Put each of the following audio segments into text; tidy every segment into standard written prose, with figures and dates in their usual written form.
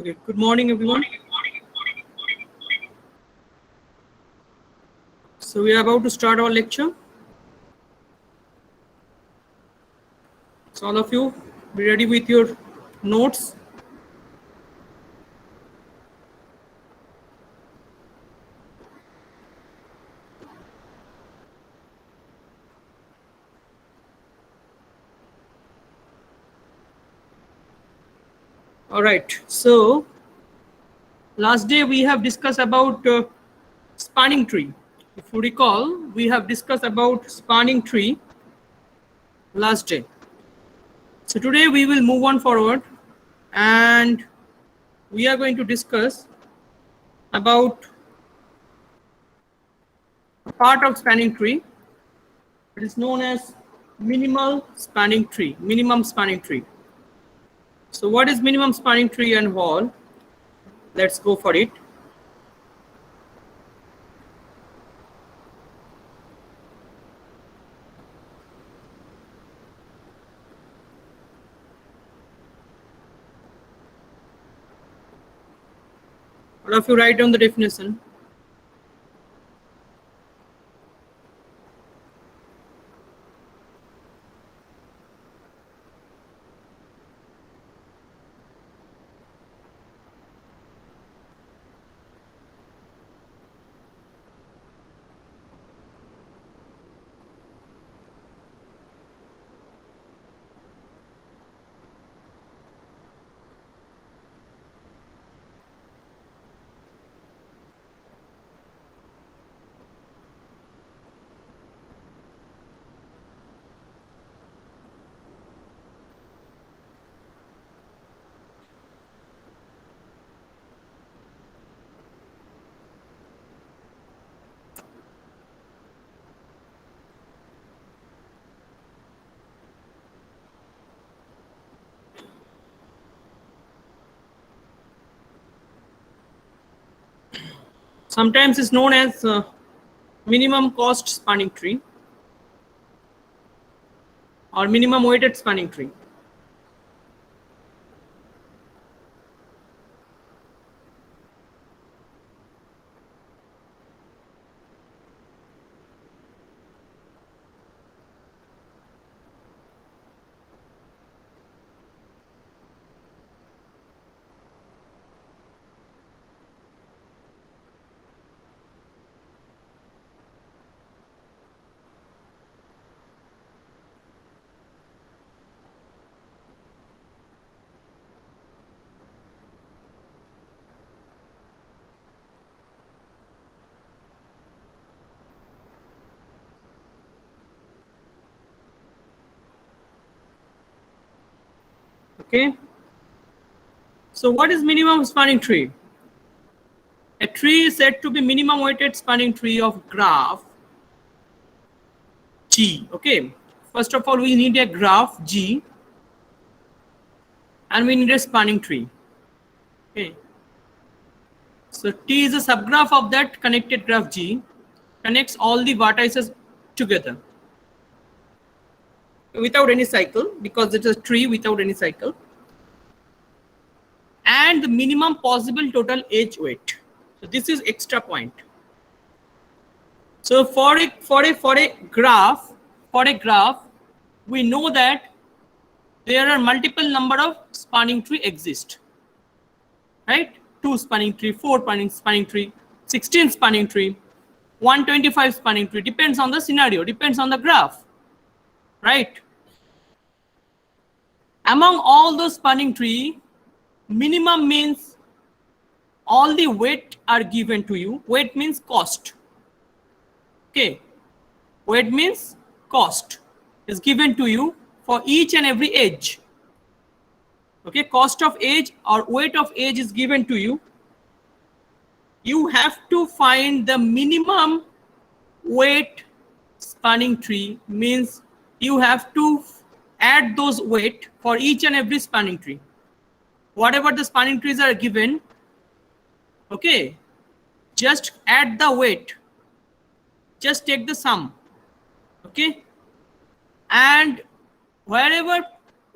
Okay, good morning, everyone. So we are about to start our lecture. So all of you, be ready with your notes. All right. So last day we have discussed about spanning tree. If you recall, we have discussed about spanning tree last day. So today we will move on forward, and we are going to discuss about a part of spanning tree. It is known as minimal spanning tree. Minimum spanning tree. So what is minimum spanning tree and all? Let's go for it. All of you write down the definition. Sometimes it's known as minimum cost spanning tree or minimum weighted spanning tree. Okay. So what is minimum spanning tree? A tree is said to be minimum weighted spanning tree of graph G. Okay. First of all, we need a graph G, and we need a spanning tree. Okay. So T is a subgraph of that connected graph G, connects all the vertices together without any cycle, because it is a tree without any cycle, and the minimum possible total edge weight. So this is extra point. So for a graph, we know that there are multiple number of spanning tree exist, right? 2 spanning tree, 4 spanning tree, 16 spanning tree, 125 spanning tree, depends on the scenario, depends on the graph, right? Among all those spanning tree, minimum means all the weight are given to you. Weight means cost. Okay, weight means cost is given to you for each and every edge. Okay, cost of edge or weight of edge is given to you. You have to find the minimum weight spanning tree, means you have to add those weight for each and every spanning tree. Whatever the spanning trees are given, okay, just add the weight, just take the sum, okay, and wherever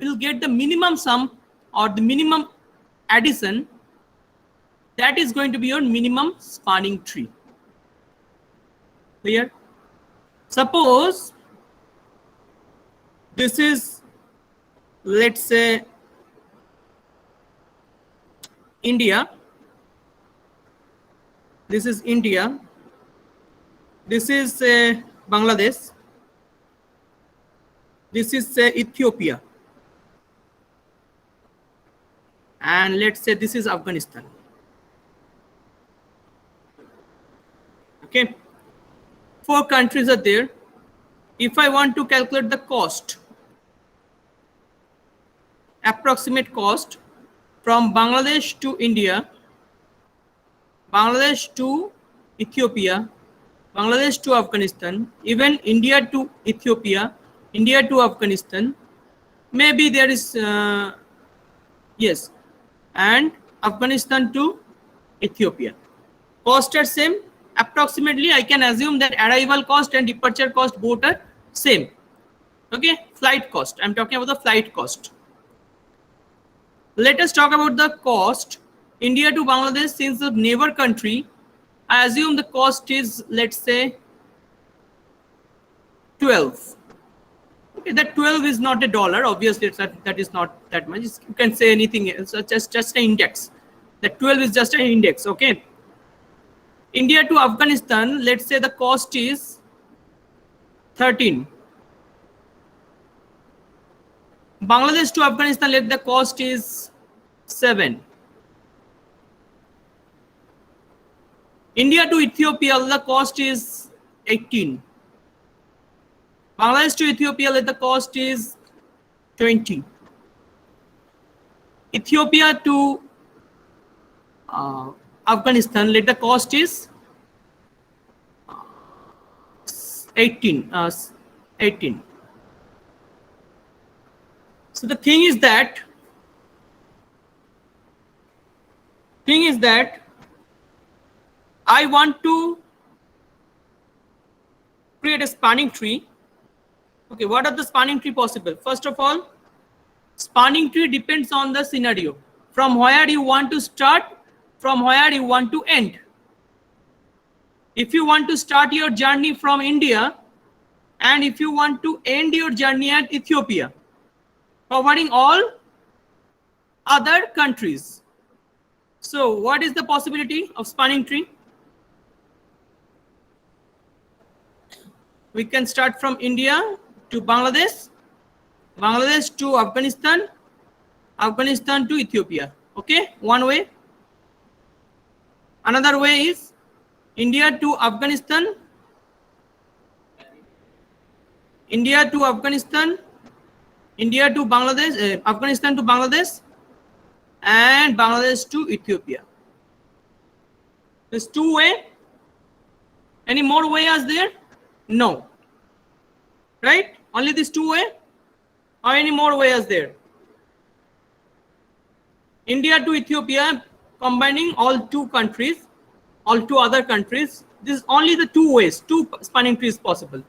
will get the minimum sum or the minimum addition, That is going to be your minimum spanning tree. Clear? Suppose this is, let's say, India. This is India. This is Bangladesh. This is Ethiopia. And let's say this is Afghanistan. Okay. 4 countries are there. If I want to calculate the cost, approximate cost from Bangladesh to India, Bangladesh to Ethiopia, Bangladesh to Afghanistan, even India to Ethiopia, India to Afghanistan, maybe there is, yes, and Afghanistan to Ethiopia. Cost are same. Approximately, I can assume that arrival cost and departure cost both are same. Okay, flight cost. I'm talking about the flight cost. Let us talk about the cost. India to Bangladesh, since the neighbor country, I assume the cost is, let's say, 12. Okay, that 12 is not a dollar. Obviously, that is not that much. You can say anything else. Just an index. That 12 is just an index. Okay. India to Afghanistan, let's say the cost is 13. Bangladesh to Afghanistan, let the cost is 7. India to Ethiopia, the cost is 18. Bangladesh to Ethiopia, let the cost is 20. Ethiopia to Afghanistan, let the cost is 18. 18. So the thing is that I want to create a spanning tree. Okay, what are the spanning tree possible? First of all, spanning tree depends on the scenario. From where you want to start, from where you want to end. If you want to start your journey from India, and if you want to end your journey at Ethiopia, covering all other countries. So what is the possibility of spanning tree? We can start from India to Bangladesh, Bangladesh to Afghanistan, Afghanistan to Ethiopia. Okay, one way. Another way is India to Afghanistan, India to Afghanistan, India to Bangladesh, Afghanistan to Bangladesh, and Bangladesh to Ethiopia. There's 2 ways. Any more ways there? No. Right? Only these 2 ways? Or any more ways there? India to Ethiopia, combining all 2 countries, all 2 other countries. This is only the 2 ways, 2 spanning trees possible.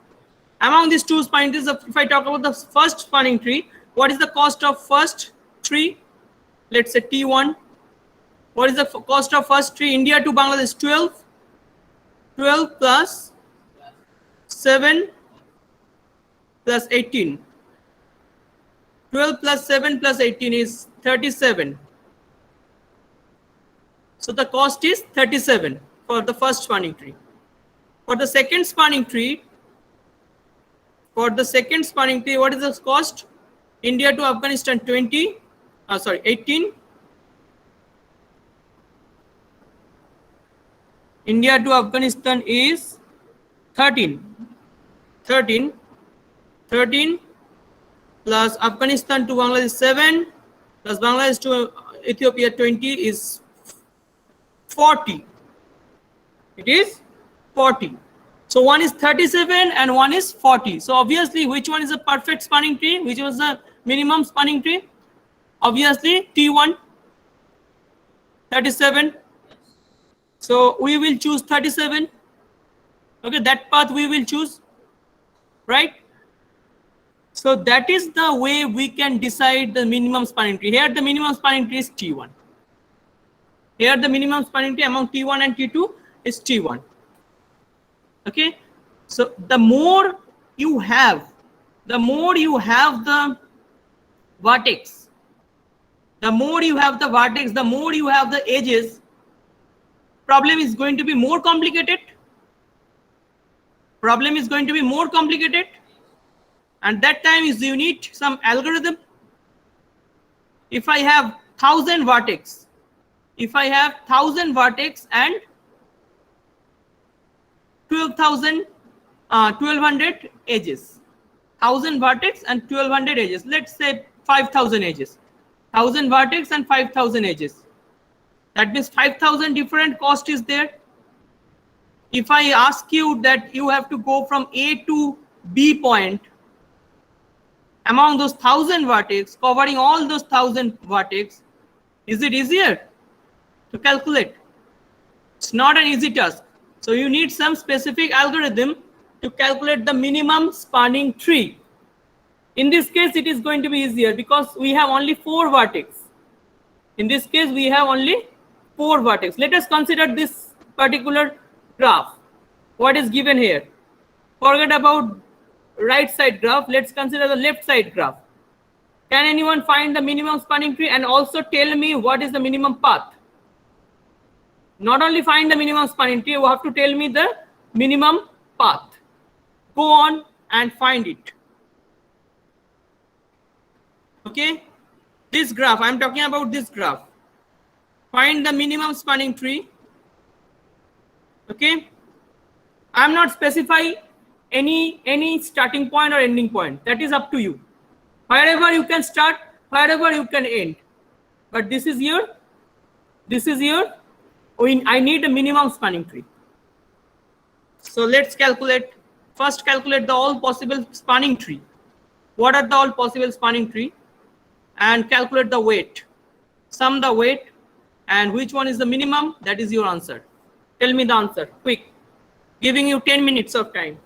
Among these 2 spanning trees, if I talk about the first spanning tree, what is the cost of first tree? Let's say T1. What is the cost of first tree? India to Bangladesh, 12. 12 plus 7 plus 18. 12 plus 7 plus 18 is 37. So the cost is 37 for the first spanning tree. For the second spanning tree, what is the cost? India to Afghanistan 18. India to Afghanistan is 13. 13 plus Afghanistan to Bangladesh 7 plus Bangladesh to Ethiopia 20 is 40. It is 40. So one is 37 and one is 40. So obviously, which one is a perfect spanning tree? Which was the minimum spanning tree? Obviously, T1, 37. So we will choose 37. Okay, that path we will choose, right? So that is the way we can decide the minimum spanning tree. Here the minimum spanning tree is T1. Here the minimum spanning tree among T1 and T2 is T1. Okay, so the more you have the vertex, the more you have the vertex, the more you have the edges, problem is going to be more complicated. Problem is going to be more complicated, and that time is you need some algorithm. If I have 1000 vertex, if I have 1000 vertex and 12,000 1200 edges, 1000 vertex and 1200 edges, let's say 5000 edges, 1000 vertex and 5000 edges, that means 5000 different cost is there. If I ask you that you have to go from A to B point among those 1000 vertex, covering all those 1000 vertex, is it easier to calculate? It's not an easy task. So you need some specific algorithm to calculate the minimum spanning tree. In this case, it is going to be easier because we have only 4 vertex. In this case, we have only 4 vertex. Let us consider this particular graph. What is given here? Forget about right side graph. Let's consider the left side graph. Can anyone find the minimum spanning tree and also tell me what is the minimum path? Not only find the minimum spanning tree, you have to tell me the minimum path. Go on and find it. Okay, this graph, I'm talking about this graph. Find the minimum spanning tree. Okay, I'm not specifying any starting point or ending point. That is up to you. Wherever you can start, wherever you can end. But this is your I need a minimum spanning tree. So let's calculate. First calculate the all possible spanning tree. What are the all possible spanning tree? And calculate the weight. Sum the weight and which one is the minimum, that is your answer. Tell me the answer, quick. Giving you 10 minutes of time.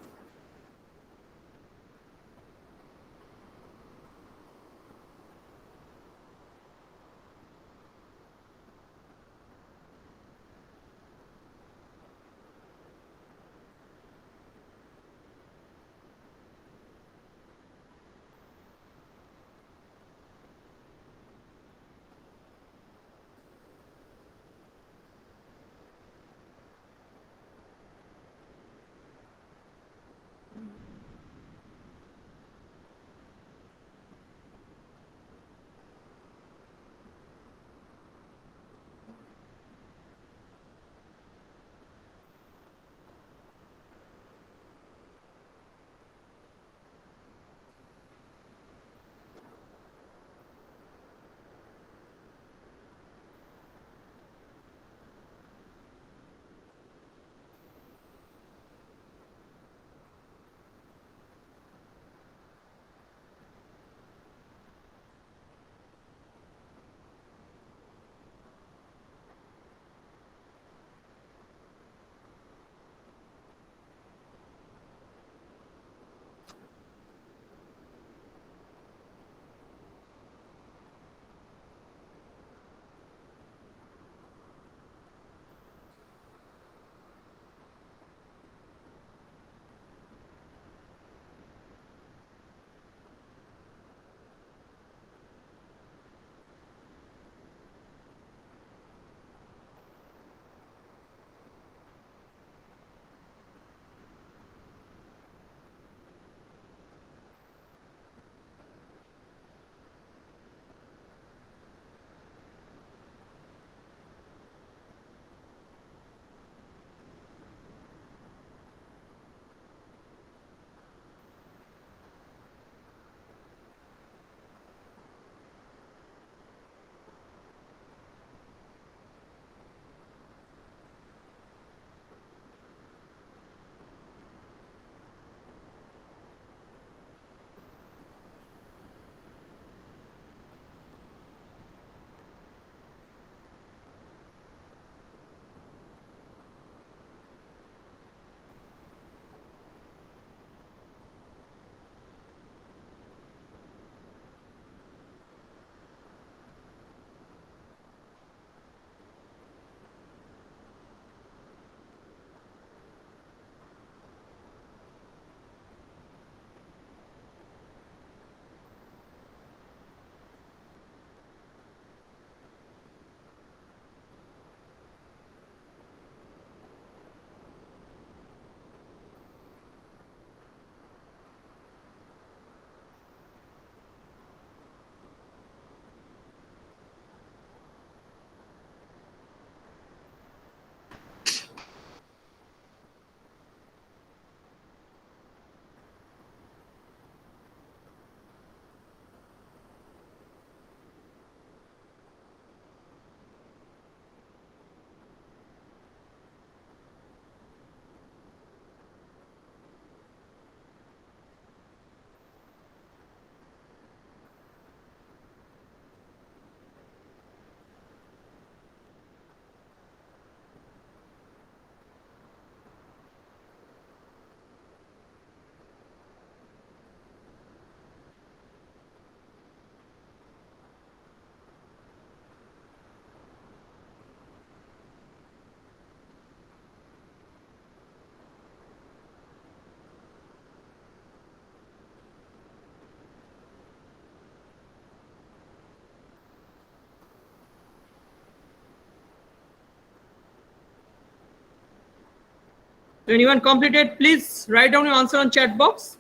So anyone completed, please write down your answer on chat box.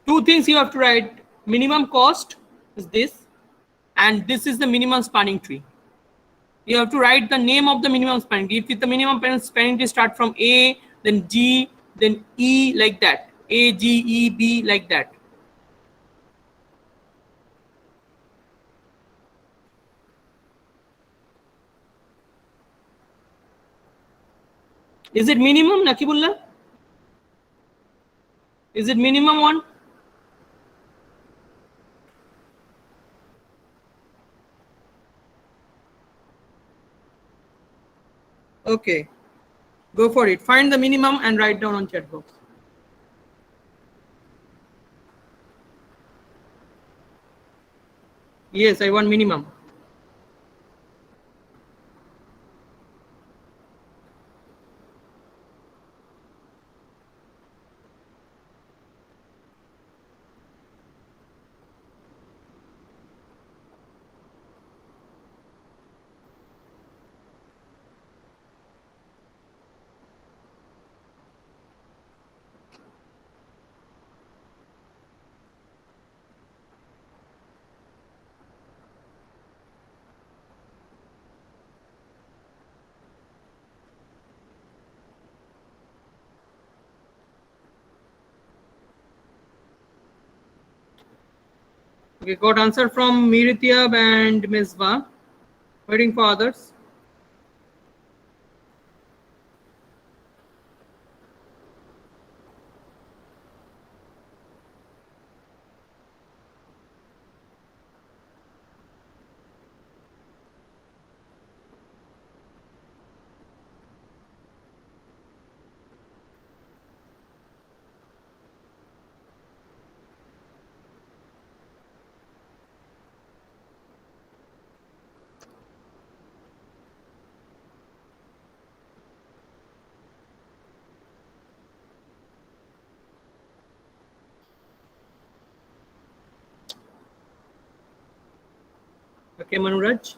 Two things you have to write. Minimum cost is this, and this is the minimum spanning tree. You have to write the name of the minimum spanning tree. If the minimum spanning tree start from A, then G, then E, like that. A, G, E, B, like that. Is it minimum, Nakibullah? Is it minimum one? Okay, go for it. Find the minimum and write down on chat box. Yes, I want minimum. Okay, got answer from Mirityab and Misbah. Waiting for others. Okay, Manuraj.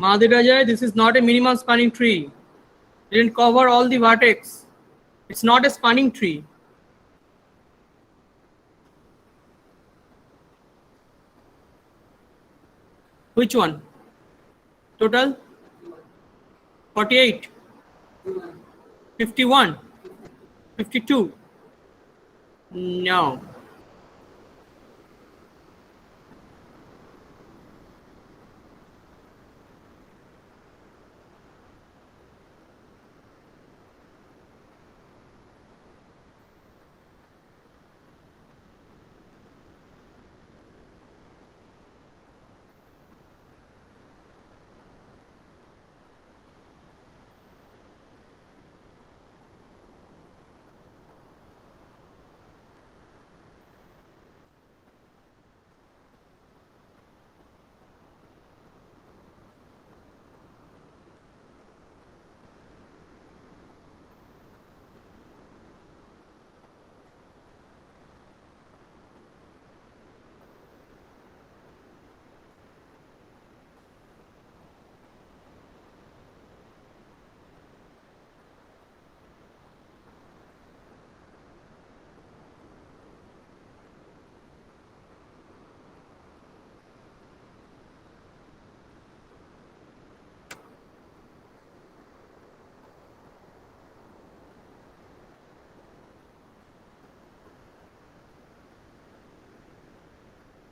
Madhirajay, this is not a minimum spanning tree. Didn't cover all the vertex. It's not a spanning tree. Which one? Total? 48, 51, 52. No.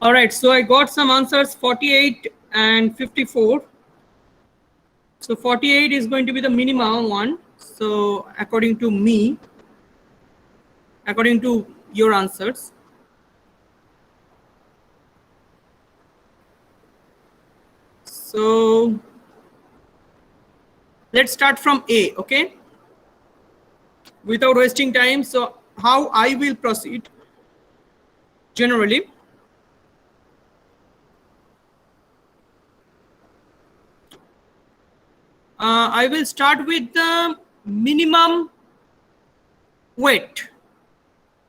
All right, so I got some answers, 48 and 54. So 48 is going to be the minimum one. So according to me, according to your answers. So let's start from A, okay? Without wasting time. So how I will proceed generally. I will start with the minimum weight.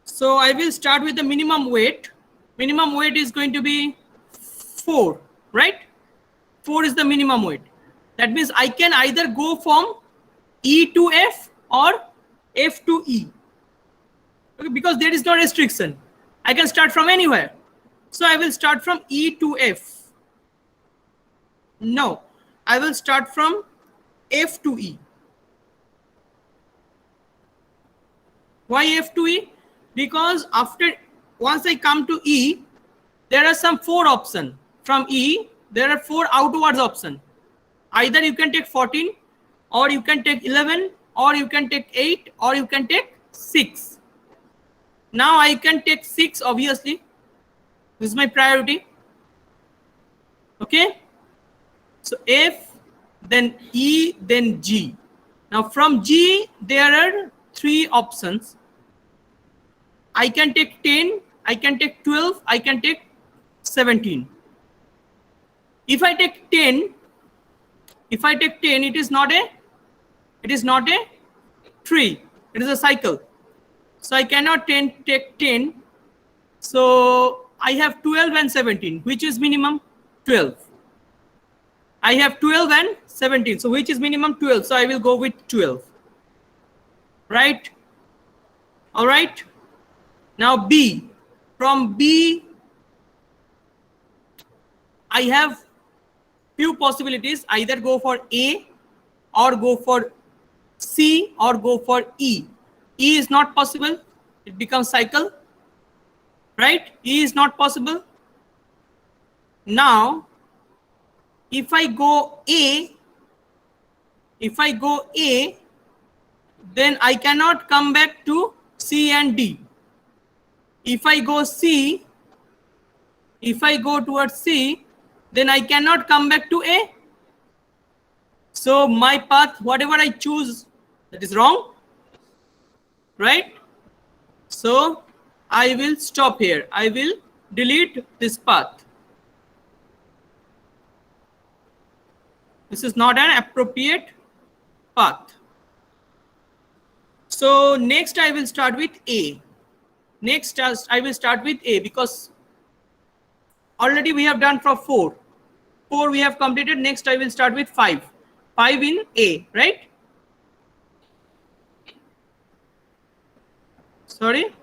So I will start with the minimum weight. Minimum weight is going to be 4, right? 4 is the minimum weight. That means I can either go from E to F or F to E. Okay, because there is no restriction. I can start from anywhere. So I will start from E to F. No, I will start from F to E. Why F to E? Because once I come to E, there are some 4 options. From E, there are 4 outwards options. Either you can take 14, or you can take 11, or you can take 8, or you can take 6. Now I can take 6, obviously. This is my priority. Okay. So F, then E, then G. Now from G, there are 3 options. I can take 10, I can take 12, I can take 17. If I take 10, it is not a tree. It is a cycle. So I cannot take 10. So I have 12 and 17. Which is minimum? 12. I have 12 and 17. So which is minimum? 12. So I will go with 12. Right? All right. Now B. From B, I have few possibilities. Either go for A, or go for C, or go for E. E is not possible. It becomes cycle. Right? E is not possible. Now, if I go A, then I cannot come back to C and D. If I go towards C, then I cannot come back to A. So my path, whatever I choose, that is wrong, right? So I will stop here. I will delete this path. This is not an appropriate path. So next I will start with A. Next I will start with A, because already we have done for 4. 4 we have completed. Next I will start with 5. 5 in A, right? Sorry?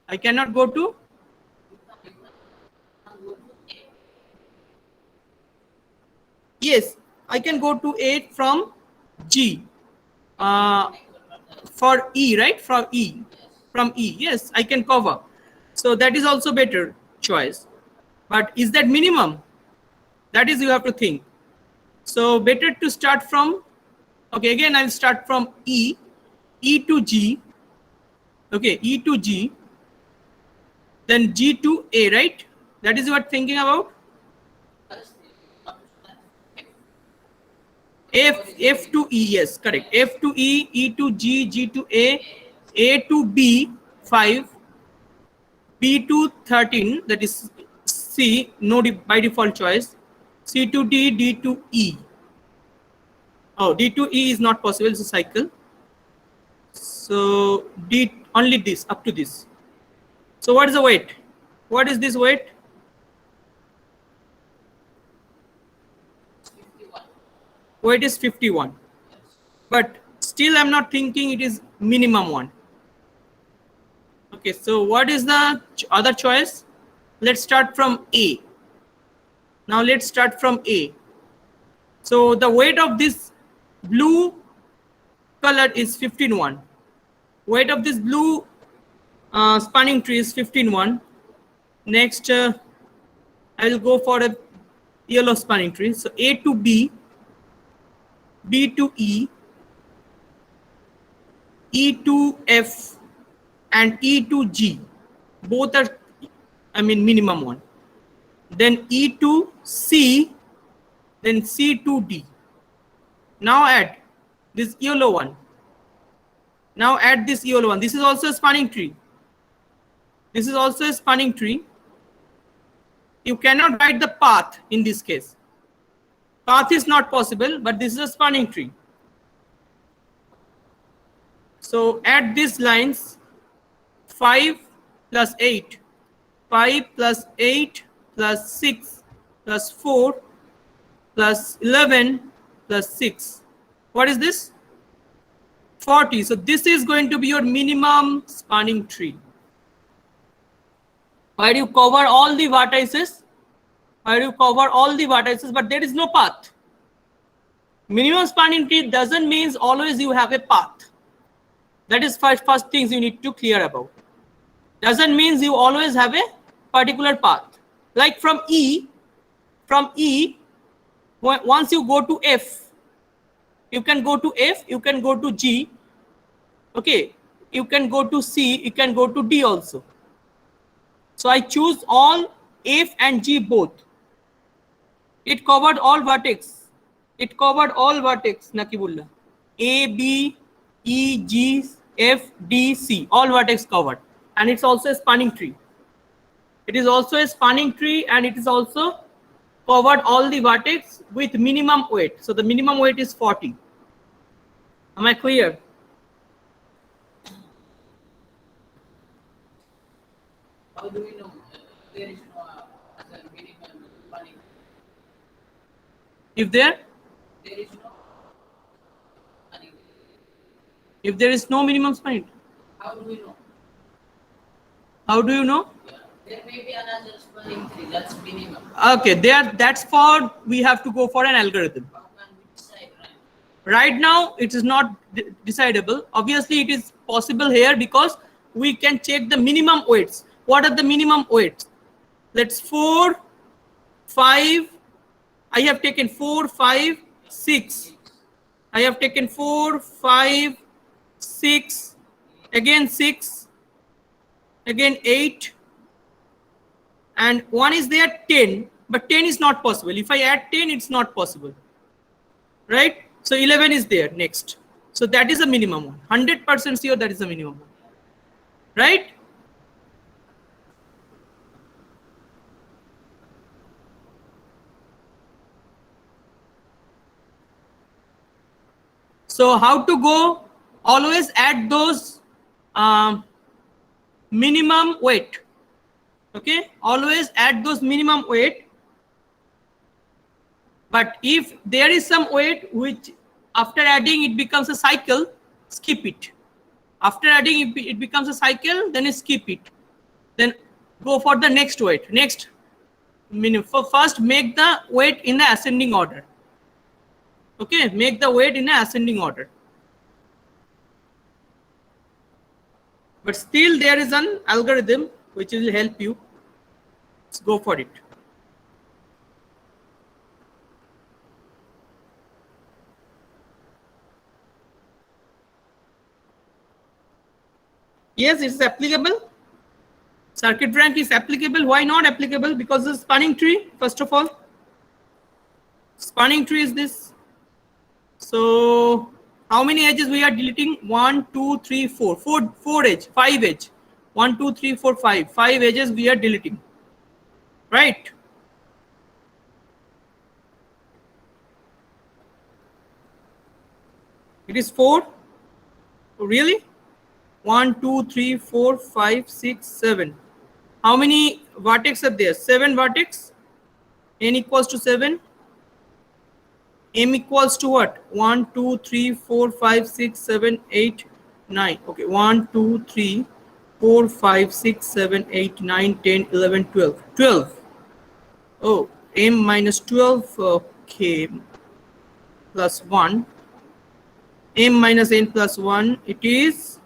I cannot go to? Yes, I can go to 8 from G. For E, right? From E. Yes, I can cover. So that is also better choice. But is that minimum? That is, you have to think. So better to start from, okay, again I'll start from E to G. Okay, E to G. Then G to A, right? That is what you are thinking about? F to E, yes, correct. F to E, E to G, G to A to B, 5, B to 13, that is C, no by default choice, C to D, D to E. Oh, D to E is not possible, it's a cycle. So D, only this, up to this. So what is the weight? What is this weight? 51. Weight is 51. But still I'm not thinking it is minimum one. Okay, so what is the other choice? Let's start from A. Now let's start from A. So the weight of this blue color is 15.1. Weight of this blue spanning tree is 15-1. Next, I will go for a yellow spanning tree. So A to B, B to E, E to F, and E to G. Both are, minimum one. Then E to C, then C to D. Now add this yellow one. Now add this yellow one. This is also a spanning tree. This is also a spanning tree. You cannot write the path in this case. Path is not possible, but this is a spanning tree. So add these lines, 5 plus 8, 5 plus 8 plus 6 plus 4 plus 11 plus 6. What is this? 40. So this is going to be your minimum spanning tree. Where you cover all the vertices, but there is no path. Minimum spanning tree doesn't mean always you have a path. That is first things you need to clear about. Doesn't mean you always have a particular path. Like from E, once you go to F, you can go to F, you can go to G, okay, you can go to C, you can go to D also. So I choose all F and G both. It covered all vertex. Nakibullah. A, B, E, G, F, D, C. All vertex covered. And it's also a spanning tree. It is also a spanning tree, and it is also covered all the vertex with minimum weight. So the minimum weight is 40. Am I clear? How do we know there is no other minimum spanning? If there There is no spanning. if there is no minimum spanning, How do we know? how do you know? Yeah. There may be another spanning tree, that's minimum. Okay, that's for, we have to go for an algorithm. How can we decide, right? Right now it is not decidable. Obviously it is possible here because we can check the minimum weights. What are the minimum weights? Let's 4, 5. I have taken 4, 5, 6. I have taken 4, 5, 6, again 6, again 8, and one is there 10, but 10 is not possible. If I add 10, it's not possible, right? So 11 is there next. So that is a minimum one. 100% sure that is a minimum one, right? So how to go? Always add those minimum weight. Okay, always add those minimum weight. But if there is some weight which after adding it becomes a cycle, skip it. After adding it becomes a cycle, then skip it. Then go for the next weight. Next minimum. First make the weight in the ascending order. Okay, make the weight in an ascending order. But still there is an algorithm which will help you. Let's go for it. Yes, it's applicable. Circuit rank is applicable. Why not applicable? Because the spanning tree, first of all. Spanning tree is this. So how many edges we are deleting? 1, 2, 3, 4. 4 edge, 5 edge. 1, 2, 3, 4, 5. 5 edges we are deleting. Right? It is 4. Really? 1, 2, 3, 4, 5, 6, 7. How many vertex are there? 7 vertex. N equals to 7. M equals to what? 1, 2, 3, 4, 5, 6, 7, 8, 9. Okay, 1, 2, 3, 4, 5, 6, 7, 8, 9, 10, 11, 12. 12. Oh, M minus 12. Okay, plus 1. M minus N plus 1. It is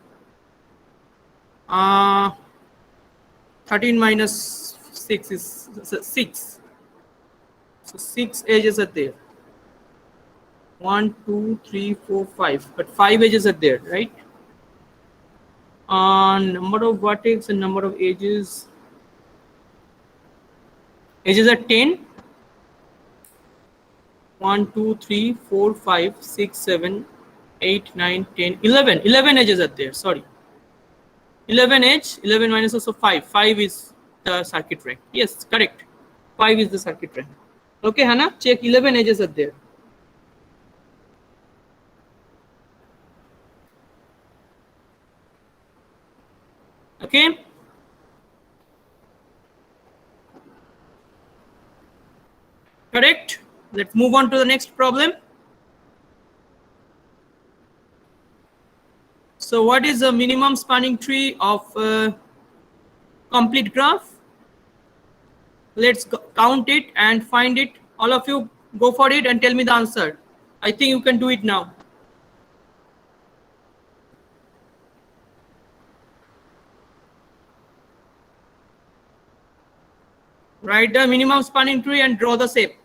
13 minus 6 is 6. So 6 edges are there. 1, 2, 3, 4, 5. But 5 edges are there, right? Number of vertex and number of edges. Edges are 10. 1, 2, 3, 4, 5, 6, 7, 8, 9, 10, 11. 11 edges are there. Sorry. 11 edge. 11 minus also 5. 5 is the circuit rank. Yes, correct. 5 is the circuit rank. Okay, Hannah, check 11 edges are there. Okay. Correct. Let's move on to the next problem. So what is the minimum spanning tree of a complete graph? Let's count it and find it. All of you go for it and tell me the answer. I think you can do it now. Write the minimum spanning tree and draw the shape.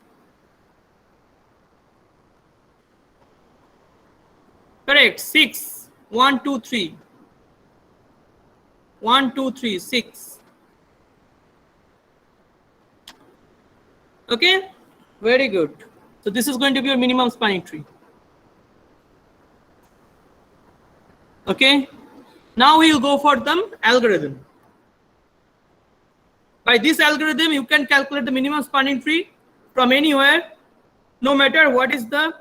Correct. 6. 1, 2, 3. 1, 2, 3, 6. Okay. Very good. So this is going to be your minimum spanning tree. Okay. Now we will go for the algorithm. By this algorithm, you can calculate the minimum spanning tree from anywhere, no matter what is the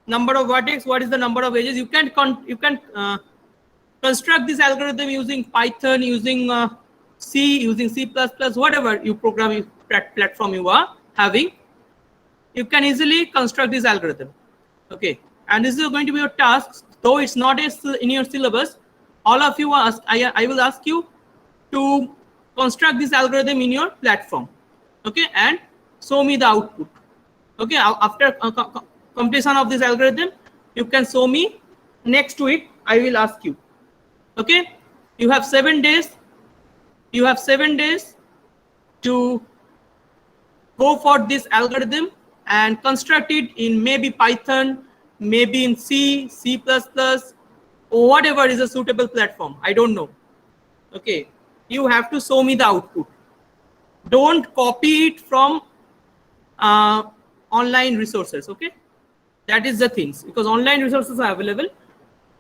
number of vertex, what is the number of edges. You can construct this algorithm using Python, using C, using C++, whatever you program platform you are having. You can easily construct this algorithm. Okay, and this is going to be your task. Though it's not in your syllabus, all of you ask. I will ask you to construct this algorithm in your platform. Okay, and show me the output. Okay, after completion of this algorithm, you can show me. Next to it, I will ask you. Okay, you have 7 days. You have 7 days to go for this algorithm and construct it in maybe Python, maybe in C, C++, or whatever is a suitable platform. I don't know. Okay, you have to show me the output. Don't copy it from online resources. Okay, that is the things, because online resources are available.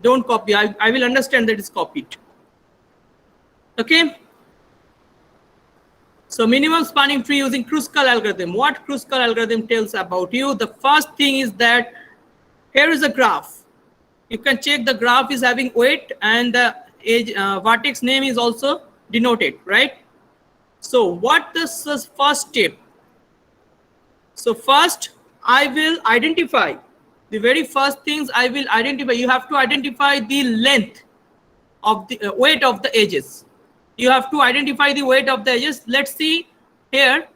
Don't copy. I will understand that it's copied. Okay. So minimum spanning tree using Kruskal algorithm. What Kruskal algorithm tells about you? The first thing is that here is a graph. You can check the graph is having weight and the edge, vertex name is also denoted, right? So what is the first step? So first I will identify the very first things I will identify. You have to identify the length of the weight of the edges. You have to identify the weight of the edges. Let's see here.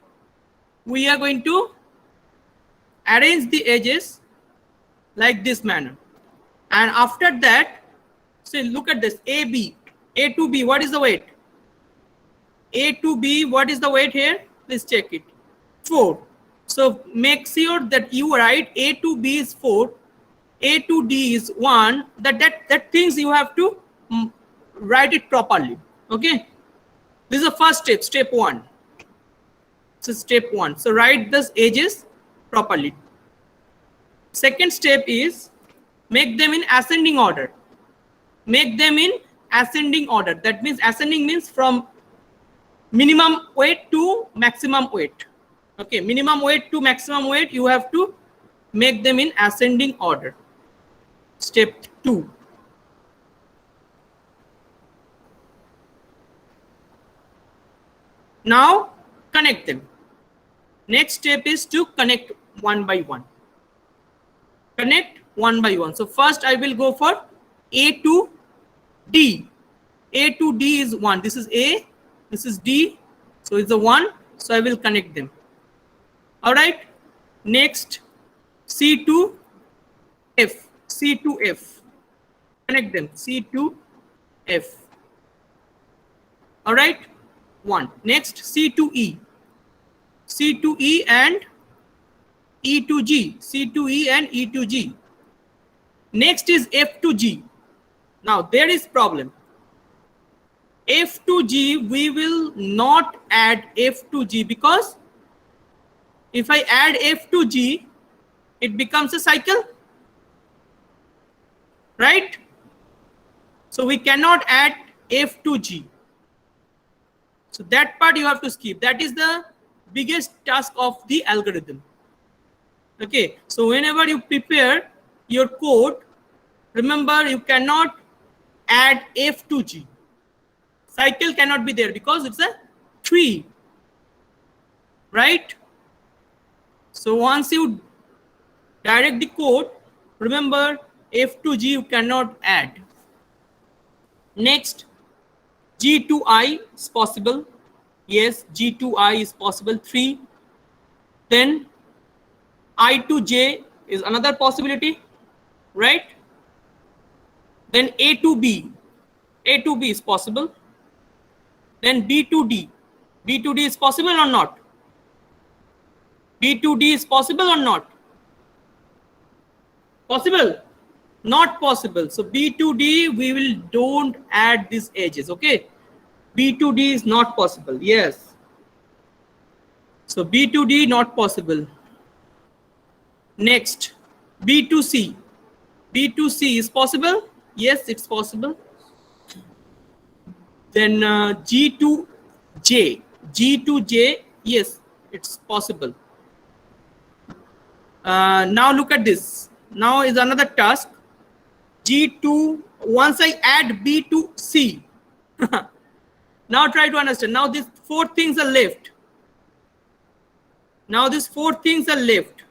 We are going to arrange the edges like this manner. And after that, see, look at this. AB, A to B, what is the weight? A to B, what is the weight here? Please check it. 4. So make sure that you write A to B is 4, A to D is 1. That things you have to write it properly. Okay. This is the first step, step 1. So step 1. So write these edges properly. Second step is make them in ascending order. Make them in ascending order. That means ascending means from minimum weight to maximum weight. Okay, minimum weight to maximum weight, you have to make them in ascending order. Step 2. Now connect them. Next step is to connect one by one. Connect one by one. So first I will go for A to D. A to D is 1. This is A, this is D. So it's a 1. So I will connect them. All right. Next, C to F. C to F. Connect them. C to F. All right, 1. Next, C to E. C to E and E to G. C to E and E to G. Next is F to G. Now there is problem. F to G, we will not add F to G because if I add F to G, it becomes a cycle, right? So we cannot add F to G. So that part you have to skip. That is the biggest task of the algorithm. Okay, so whenever you prepare your code, remember you cannot add F to G. Cycle cannot be there because it's a tree, right? So once you direct the code, remember F to G you cannot add. Next, G to I is possible. Yes, G to I is possible, 3. Then I to J is another possibility, right? Then A to B. A to B is possible. Then B to D. B to D is possible or not? B to D is possible or not? Possible? Not possible. So B to D, we will don't add these edges, okay? B to D is not possible. Yes. So B to D not possible. Next, B to C. B to C is possible? Yes, it's possible. Then G to J. G to J, yes, it's possible. Now look at this. Now is another task. G to, once I add B to C. Now try to understand. Now these 4 things are left. Now these 4 things are left.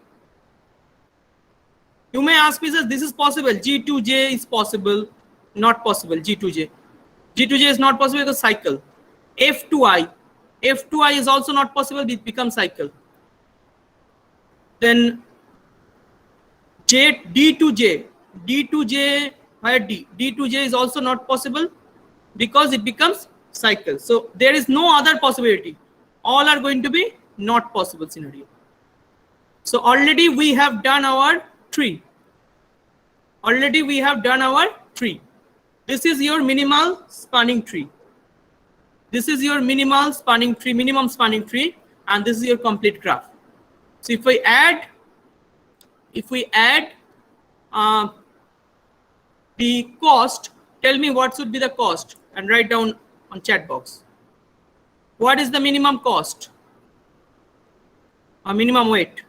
You may ask me, this is possible. G to J is possible. Not possible. G to J. G to J is not possible because cycle. F to I. F to I is also not possible. It becomes cycle. Then J, D to J. D to J, where D? D to J is also not possible because it becomes cycle. So there is no other possibility. All are going to be not possible scenario. So already we have done our tree. Already we have done our tree. This is your minimal spanning tree. This is your minimal spanning tree, minimum spanning tree, and this is your complete graph. So if we add the cost, tell me what should be the cost and write down on chat box. What is the minimum cost or minimum weight?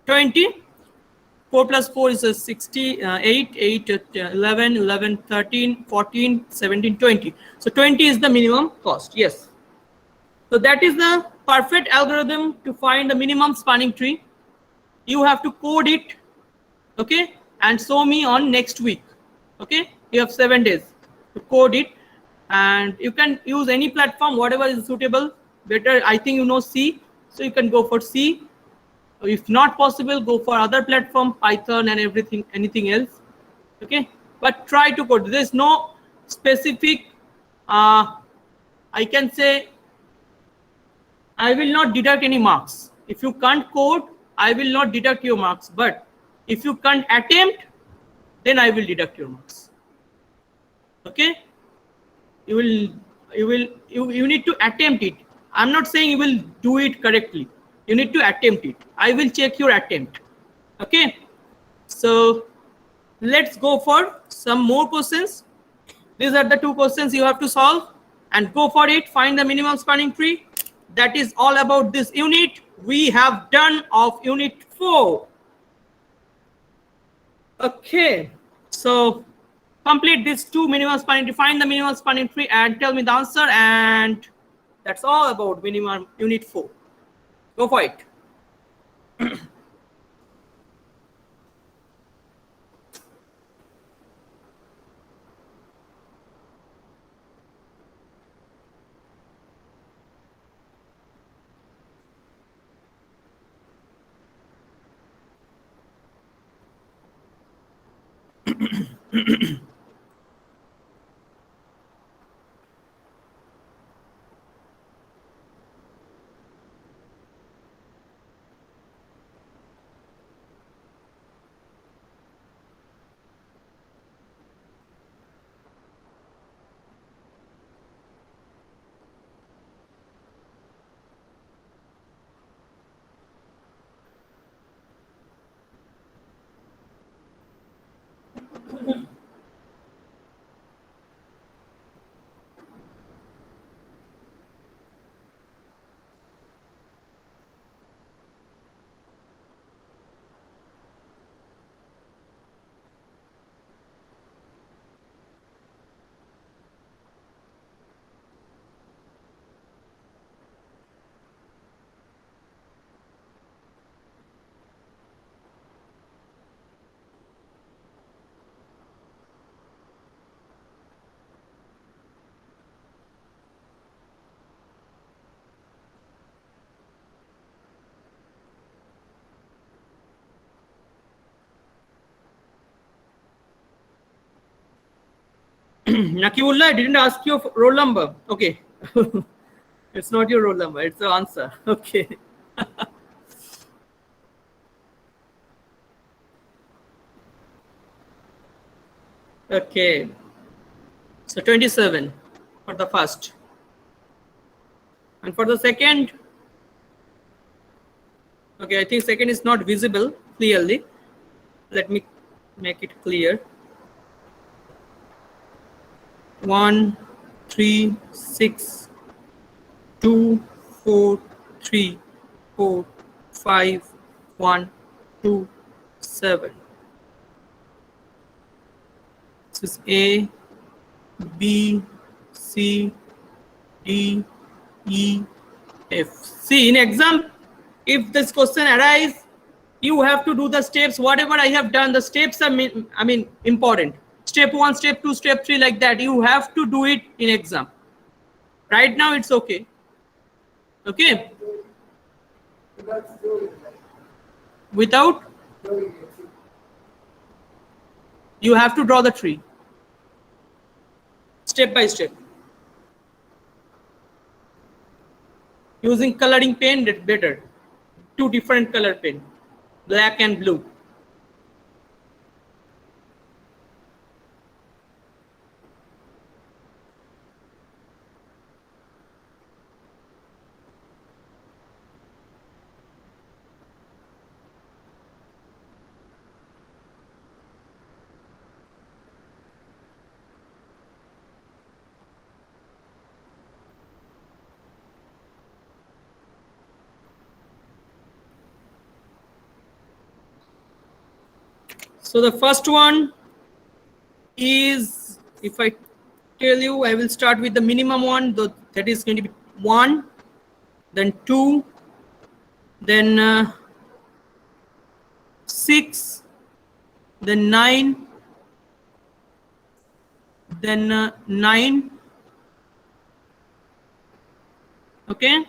20. 4 plus 4 is a 60, 8, 11, 11, 13, 14, 17, 20. So 20 is the minimum cost. Yes. So that is the perfect algorithm to find the minimum spanning tree. You have to code it, okay, and show me on next week. Okay, you have 7 days to code it, and you can use any platform, whatever is suitable. Better, I think you know C, so you can go for C. If not possible, go for other platform, Python and everything, anything else. Okay, but try to code. There's no specific. I can say I will not deduct any marks. If you can't code, I will not deduct your marks. But if you can't attempt, then I will deduct your marks. Okay, you need to attempt it. I'm not saying you will do it correctly. You need to attempt it. I will check your attempt. Okay, so let's go for some more questions. These are the 2 questions you have to solve and go for it. Find the minimum spanning tree. That is all about this unit. We have done of unit 4. Okay, so complete these 2 minimum spanning tree. Find the minimum spanning tree and tell me the answer. And that's all about minimum unit 4. Go for it. Nakiullah, I didn't ask your roll number. Okay. It's not your roll number, it's the answer. Okay. Okay. So 27 for the first. And for the second, okay, I think second is not visible clearly. Let me make it clear. 1, 3, 6, 2, 4, 3, 4, 5, 1, 2, 7. This is A, B, C, D, E, F. See, in exam, if this question arises, you have to do the steps. Whatever I have done, the steps are important. Step 1, step 2, step 3, like that. You have to do it in exam. Right now, it's okay. Okay. Without, you have to draw the tree step by step. Using coloring pen, that's better. 2 different color pen, black and blue. So the first one is, if I tell you, I will start with the minimum one, that is going to be 1, then 2, then 6, then 9, then 9. Okay,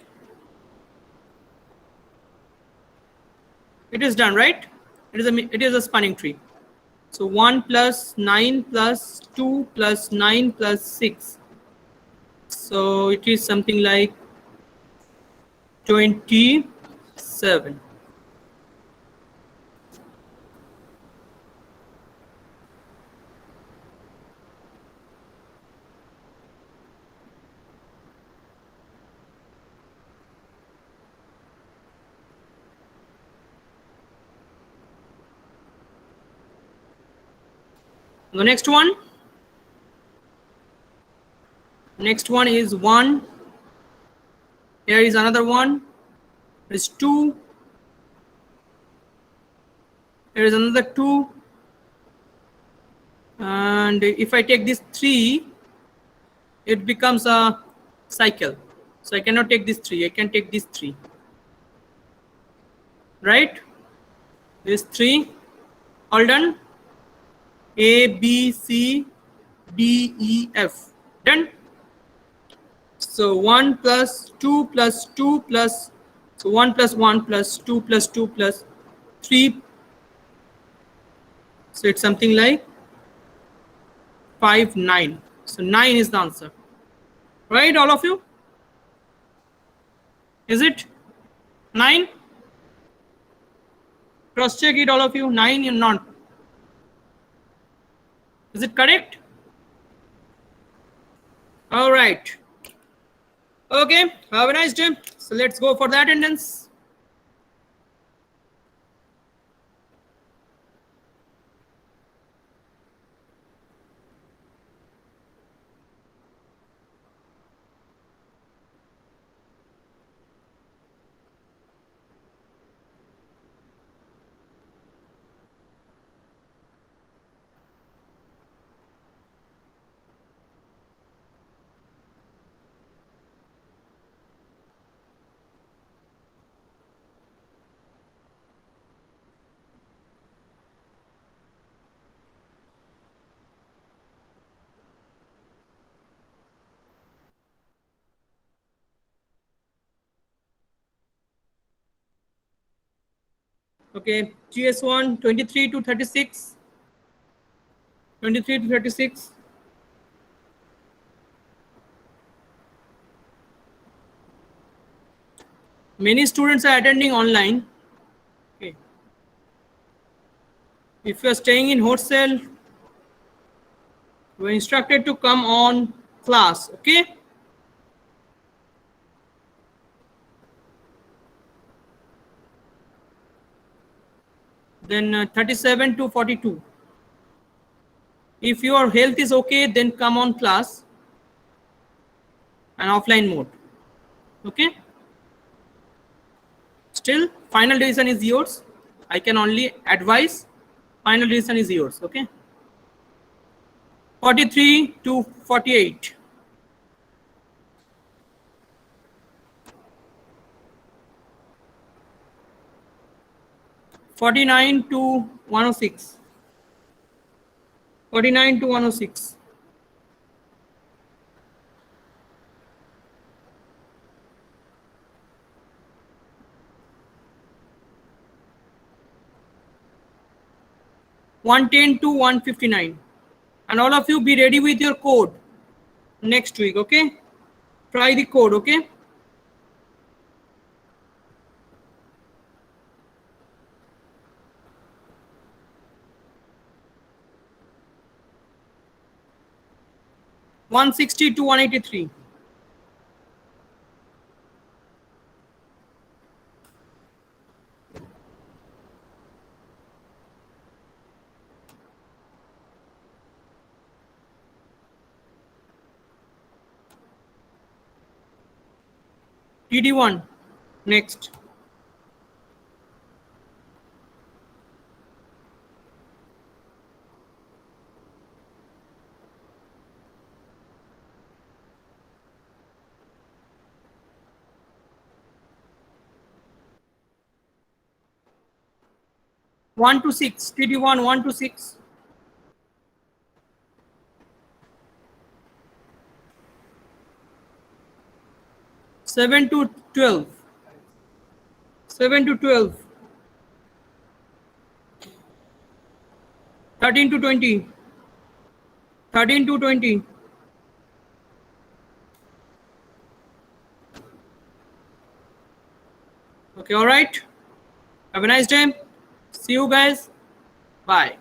it is done, right? It is a spanning tree. So 1 plus 9 plus 2 plus 9 plus 6. So it is something like 27. The next one is 1. Here is another one. There is 2. There is another 2. And if I take this 3, it becomes a cycle. So I cannot take this 3. I can take this 3. Right? This 3. All done? A, B, C, D, E, F. Done? So 1 plus 2 plus 2 plus, so 1 plus 1 plus 2 plus 2 plus 3. So it's something like 5, 9. So 9 is the answer. Right, all of you? Is it 9? Cross check it, all of you. 9 or not? Is it correct? All right. Okay, have a nice day. So let's go for the attendance. Okay, GS1 23 to 36. 23 to 36. Many students are attending online. Okay. If you are staying in hostel, you are instructed to come on class. Okay. Then 37 to 42. If your health is okay, then come on class and offline mode. Okay. Still, final decision is yours. I can only advise. Final decision is yours. Okay. 43 to 48. 49 to 106. 49 to 106. 110 to 159. And all of you be ready with your code next week. Okay. Try the code. Okay. $160 to $183. TD1 next. One to six. TD1 1 to 6. 7 to 12. 7 to 12. 13 to 20. 13 to 20. Okay, all right. Have a nice day. See you guys. Bye.